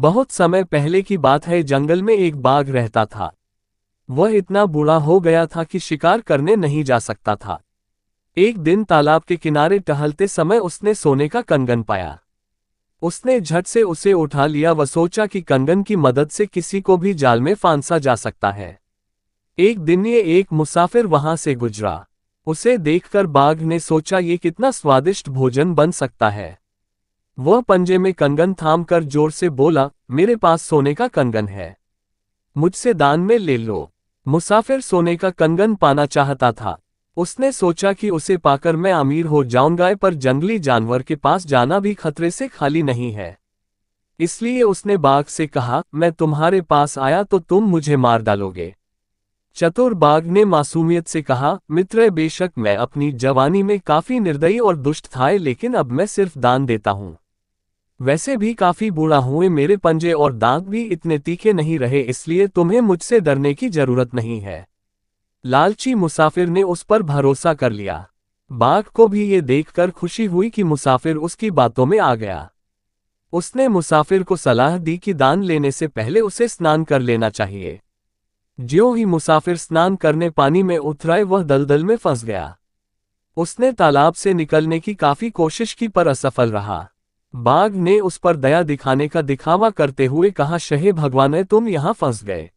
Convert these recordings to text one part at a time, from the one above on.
बहुत समय पहले की बात है, जंगल में एक बाघ रहता था। वह इतना बूढ़ा हो गया था कि शिकार करने नहीं जा सकता था। एक दिन तालाब के किनारे टहलते समय उसने सोने का कंगन पाया। उसने झट से उसे उठा लिया। वह सोचा कि कंगन की मदद से किसी को भी जाल में फांसा जा सकता है। एक दिन ये एक मुसाफिर वहां से गुजरा। उसे देखकर बाघ ने सोचा, ये कितना स्वादिष्ट भोजन बन सकता है। वह पंजे में कंगन थामकर जोर से बोला, मेरे पास सोने का कंगन है, मुझसे दान में ले लो। मुसाफिर सोने का कंगन पाना चाहता था। उसने सोचा कि उसे पाकर मैं अमीर हो जाऊंगा, पर जंगली जानवर के पास जाना भी खतरे से खाली नहीं है। इसलिए उसने बाघ से कहा, मैं तुम्हारे पास आया तो तुम मुझे मार डालोगे। चतुर बाघ ने मासूमियत से कहा, मित्र, बेशक मैं अपनी जवानी में काफी निर्दयी और दुष्ट था, लेकिन अब मैं सिर्फ दान देता हूं। वैसे भी काफी बूढ़ा हुए, मेरे पंजे और दांत भी इतने तीखे नहीं रहे, इसलिए तुम्हें मुझसे डरने की जरूरत नहीं है। लालची मुसाफिर ने उस पर भरोसा कर लिया। बाघ को भी ये देखकर खुशी हुई कि मुसाफिर उसकी बातों में आ गया। उसने मुसाफिर को सलाह दी कि दान लेने से पहले उसे स्नान कर लेना चाहिए। ज्यों ही मुसाफिर स्नान करने पानी में उतरा, वह दलदल में फंस गया। उसने तालाब से निकलने की काफी कोशिश की, पर असफल रहा। बाघ ने उस पर दया दिखाने का दिखावा करते हुए कहा, शहे भगवान है, तुम यहां फंस गए।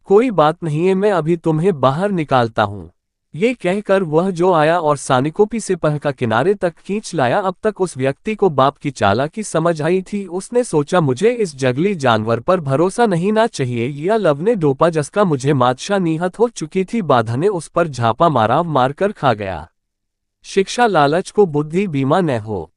कोई बात नहीं है, मैं अभी तुम्हें बाहर निकालता हूं। ये कहकर वह जो आया और सानिकोपी से पह का किनारे तक खींच लाया। अब तक उस व्यक्ति को बाप की चालाकी समझ आई थी। उसने सोचा, मुझे इस जंगली जानवर पर भरोसा नहीं ना चाहिए। यह लव ने डोपा जिसका मुझे मातशा निहत हो चुकी थी। बाधा ने उस पर झापा मारा, मारकर खा गया। शिक्षा, लालच को बुद्धि बीमा न हो।